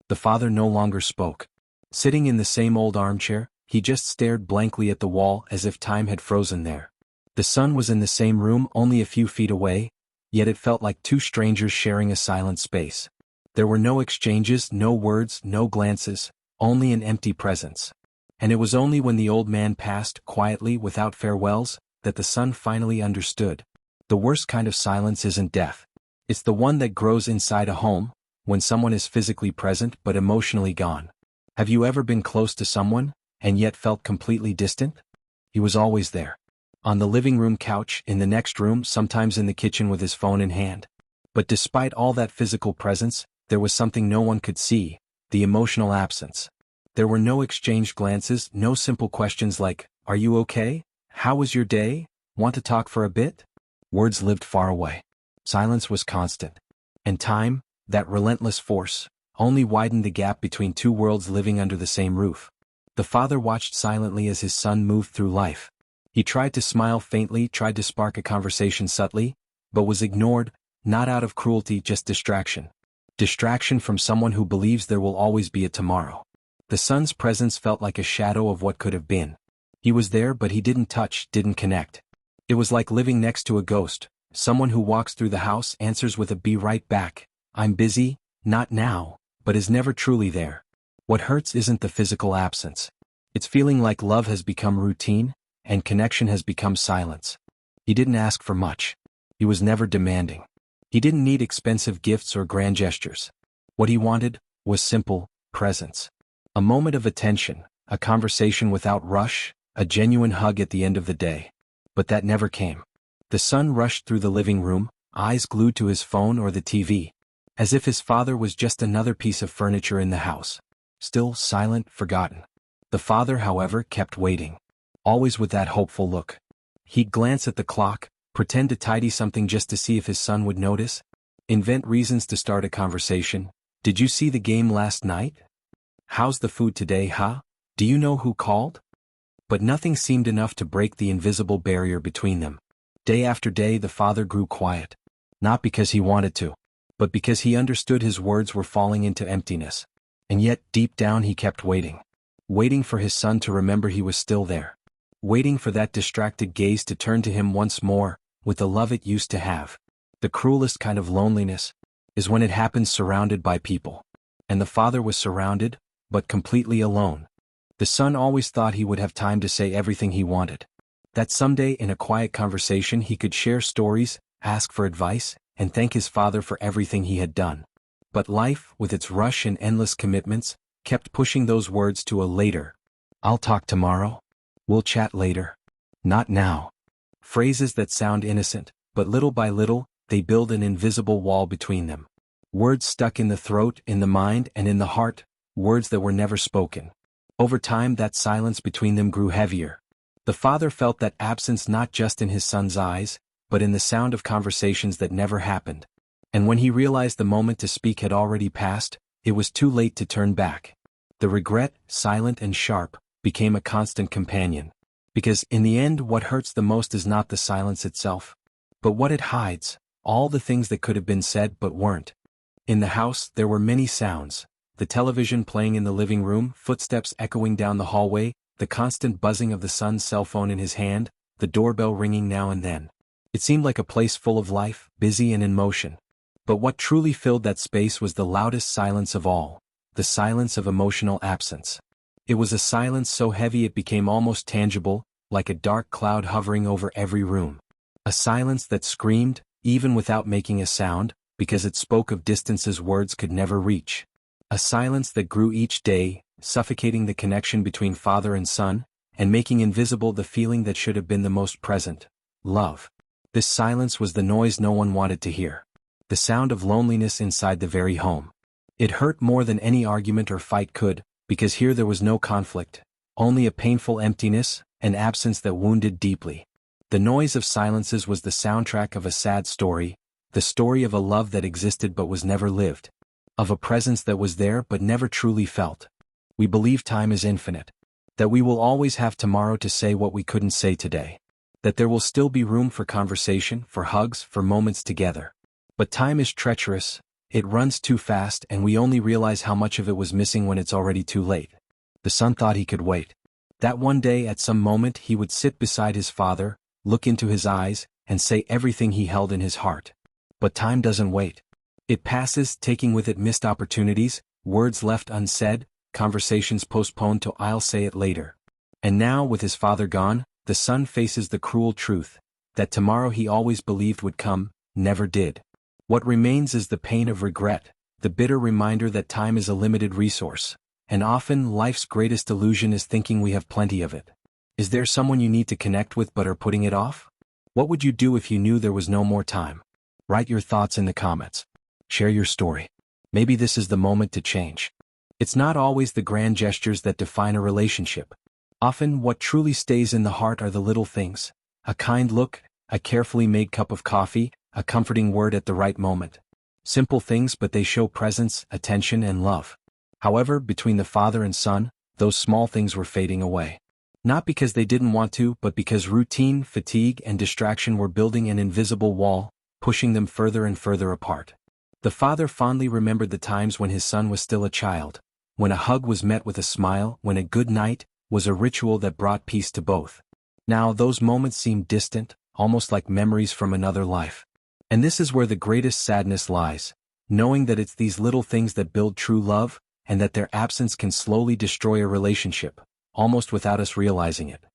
The father no longer spoke. Sitting in the same old armchair, he just stared blankly at the wall as if time had frozen there. The son was in the same room only a few feet away, yet it felt like two strangers sharing a silent space. There were no exchanges, no words, no glances, only an empty presence. And it was only when the old man passed, quietly, without farewells, that the son finally understood. The worst kind of silence isn't death. It's the one that grows inside a home, when someone is physically present but emotionally gone. Have you ever been close to someone, and yet felt completely distant? He was always there. On the living room couch, in the next room, sometimes in the kitchen with his phone in hand. But despite all that physical presence, there was something no one could see, the emotional absence. There were no exchanged glances, no simple questions like, "Are you okay? How was your day? Want to talk for a bit?" Words lived far away. Silence was constant. And time, that relentless force, only widened the gap between two worlds living under the same roof. The father watched silently as his son moved through life. He tried to smile faintly, tried to spark a conversation subtly, but was ignored, not out of cruelty, just distraction. Distraction from someone who believes there will always be a tomorrow. The son's presence felt like a shadow of what could have been. He was there but he didn't touch, didn't connect. It was like living next to a ghost, someone who walks through the house, answers with a "be right back, I'm busy, not now," but is never truly there. What hurts isn't the physical absence. It's feeling like love has become routine, and connection has become silence. He didn't ask for much. He was never demanding. He didn't need expensive gifts or grand gestures. What he wanted was simple presence. A moment of attention, a conversation without rush, a genuine hug at the end of the day. But that never came. The son rushed through the living room, eyes glued to his phone or the TV, as if his father was just another piece of furniture in the house. Still silent, forgotten. The father, however, kept waiting. Always with that hopeful look. He'd glance at the clock, pretend to tidy something just to see if his son would notice, invent reasons to start a conversation. "Did you see the game last night? How's the food today, huh? Do you know who called?" But nothing seemed enough to break the invisible barrier between them. Day after day the father grew quiet. Not because he wanted to, but because he understood his words were falling into emptiness. And yet, deep down he kept waiting. Waiting for his son to remember he was still there. Waiting for that distracted gaze to turn to him once more, with the love it used to have. The cruelest kind of loneliness is when it happens surrounded by people. And the father was surrounded, but completely alone. The son always thought he would have time to say everything he wanted. That someday in a quiet conversation he could share stories, ask for advice, and thank his father for everything he had done. But life, with its rush and endless commitments, kept pushing those words to a later. "I'll talk tomorrow. We'll chat later. Not now." Phrases that sound innocent, but little by little, they build an invisible wall between them. Words stuck in the throat, in the mind, and in the heart, words that were never spoken. Over time that silence between them grew heavier. The father felt that absence not just in his son's eyes, but in the sound of conversations that never happened. And when he realized the moment to speak had already passed, it was too late to turn back. The regret, silent and sharp, became a constant companion. Because, in the end, what hurts the most is not the silence itself, but what it hides, all the things that could have been said but weren't. In the house, there were many sounds. The television playing in the living room, footsteps echoing down the hallway, the constant buzzing of the son's cell phone in his hand, the doorbell ringing now and then. It seemed like a place full of life, busy and in motion. But what truly filled that space was the loudest silence of all, the silence of emotional absence. It was a silence so heavy it became almost tangible, like a dark cloud hovering over every room. A silence that screamed, even without making a sound, because it spoke of distances words could never reach. A silence that grew each day, suffocating the connection between father and son, and making invisible the feeling that should have been the most present: love. This silence was the noise no one wanted to hear. The sound of loneliness inside the very home. It hurt more than any argument or fight could, because here there was no conflict, only a painful emptiness, an absence that wounded deeply. The noise of silences was the soundtrack of a sad story, the story of a love that existed but was never lived, of a presence that was there but never truly felt. We believe time is infinite, that we will always have tomorrow to say what we couldn't say today, that there will still be room for conversation, for hugs, for moments together. But time is treacherous, It runs too fast and we only realize how much of it was missing when it's already too late. The son thought he could wait. That one day at some moment he would sit beside his father, look into his eyes, and say everything he held in his heart. But time doesn't wait. It passes, taking with it missed opportunities, words left unsaid, conversations postponed to "I'll say it later." And now, with his father gone, the son faces the cruel truth that tomorrow he always believed would come, never did. What remains is the pain of regret, the bitter reminder that time is a limited resource, and often life's greatest illusion is thinking we have plenty of it. Is there someone you need to connect with but are putting it off? What would you do if you knew there was no more time? Write your thoughts in the comments. Share your story. Maybe this is the moment to change. It's not always the grand gestures that define a relationship. Often what truly stays in the heart are the little things. A kind look, a carefully made cup of coffee, a comforting word at the right moment. Simple things, but they show presence, attention, and love. However, between the father and son, those small things were fading away. Not because they didn't want to, but because routine, fatigue, and distraction were building an invisible wall, pushing them further and further apart. The father fondly remembered the times when his son was still a child, when a hug was met with a smile, when a good night was a ritual that brought peace to both. Now those moments seem distant, almost like memories from another life. And this is where the greatest sadness lies, knowing that it's these little things that build true love, and that their absence can slowly destroy a relationship, almost without us realizing it.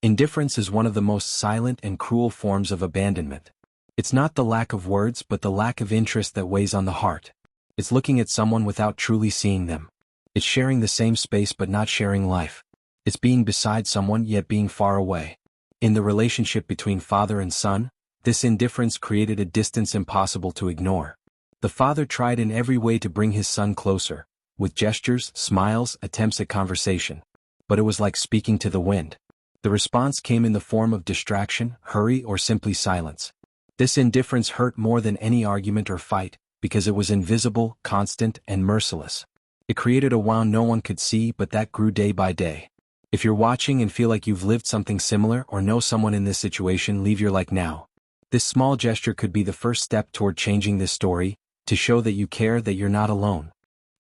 Indifference is one of the most silent and cruel forms of abandonment. It's not the lack of words but the lack of interest that weighs on the heart. It's looking at someone without truly seeing them. It's sharing the same space but not sharing life. It's being beside someone yet being far away. In the relationship between father and son, this indifference created a distance impossible to ignore. The father tried in every way to bring his son closer, with gestures, smiles, attempts at conversation. But it was like speaking to the wind. The response came in the form of distraction, hurry, or simply silence. This indifference hurt more than any argument or fight, because it was invisible, constant, and merciless. It created a wound no one could see, but that grew day by day. If you're watching and feel like you've lived something similar or know someone in this situation, leave your like now. This small gesture could be the first step toward changing this story, to show that you care, that you're not alone.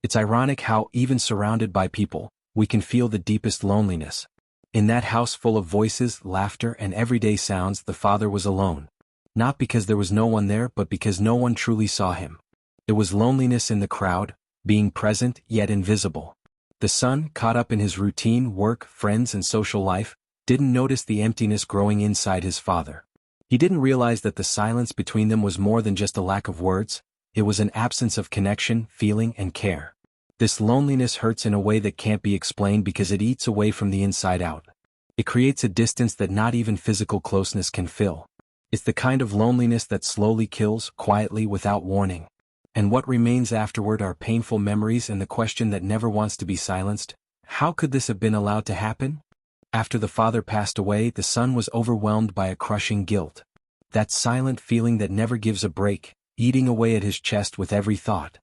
It's ironic how, even surrounded by people, we can feel the deepest loneliness. In that house full of voices, laughter, and everyday sounds, the father was alone. Not because there was no one there, but because no one truly saw him. It was loneliness in the crowd, being present yet invisible. The son, caught up in his routine, work, friends, and social life, didn't notice the emptiness growing inside his father. He didn't realize that the silence between them was more than just a lack of words. It was an absence of connection, feeling, and care. This loneliness hurts in a way that can't be explained because it eats away from the inside out. It creates a distance that not even physical closeness can fill. It's the kind of loneliness that slowly kills, quietly, without warning. And what remains afterward are painful memories and the question that never wants to be silenced: how could this have been allowed to happen? After the father passed away, the son was overwhelmed by a crushing guilt. That silent feeling that never gives a break, eating away at his chest with every thought.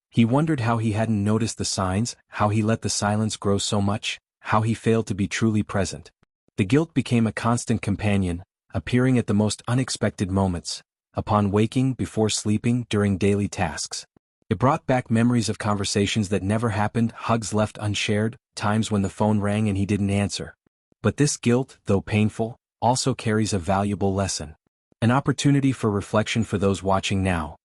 He wondered how he hadn't noticed the signs, how he let the silence grow so much, how he failed to be truly present. The guilt became a constant companion, appearing at the most unexpected moments, upon waking, before sleeping, during daily tasks. It brought back memories of conversations that never happened, hugs left unshared, times when the phone rang and he didn't answer. But this guilt, though painful, also carries a valuable lesson. An opportunity for reflection for those watching now.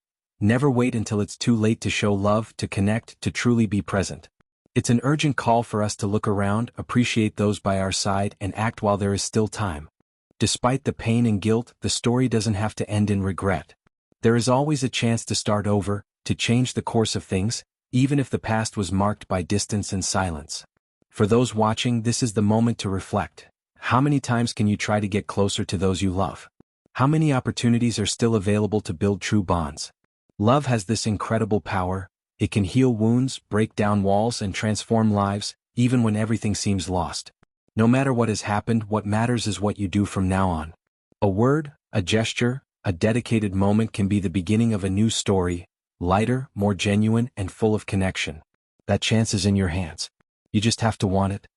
Never wait until it's too late to show love, to connect, to truly be present. It's an urgent call for us to look around, appreciate those by our side, and act while there is still time. Despite the pain and guilt, the story doesn't have to end in regret. There is always a chance to start over, to change the course of things, even if the past was marked by distance and silence. For those watching, this is the moment to reflect. How many times can you try to get closer to those you love? How many opportunities are still available to build true bonds? Love has this incredible power. It can heal wounds, break down walls, and transform lives, even when everything seems lost. No matter what has happened, what matters is what you do from now on. A word, a gesture, a dedicated moment can be the beginning of a new story, lighter, more genuine, and full of connection. That chance is in your hands. You just have to want it.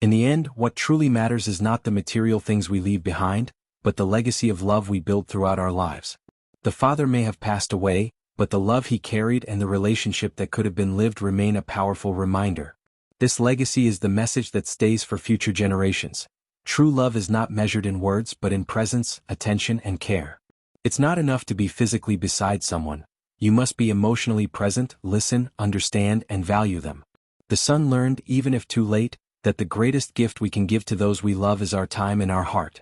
In the end, what truly matters is not the material things we leave behind, but the legacy of love we build throughout our lives. The father may have passed away, but the love he carried and the relationship that could have been lived remain a powerful reminder. This legacy is the message that stays for future generations. True love is not measured in words but in presence, attention, and care. It's not enough to be physically beside someone. You must be emotionally present, listen, understand, and value them. The son learned, even if too late, that the greatest gift we can give to those we love is our time and our heart.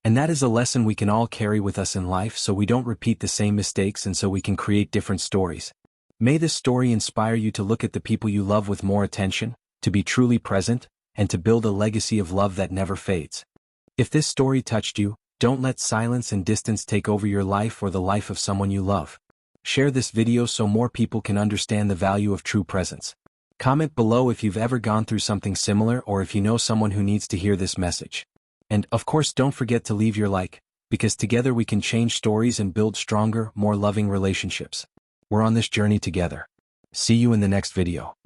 And that is a lesson we can all carry with us in life so we don't repeat the same mistakes and so we can create different stories. May this story inspire you to look at the people you love with more attention, to be truly present, and to build a legacy of love that never fades. If this story touched you, don't let silence and distance take over your life or the life of someone you love. Share this video so more people can understand the value of true presence. Comment below if you've ever gone through something similar or if you know someone who needs to hear this message. And, of course, don't forget to leave your like, because together we can change stories and build stronger, more loving relationships. We're on this journey together. See you in the next video.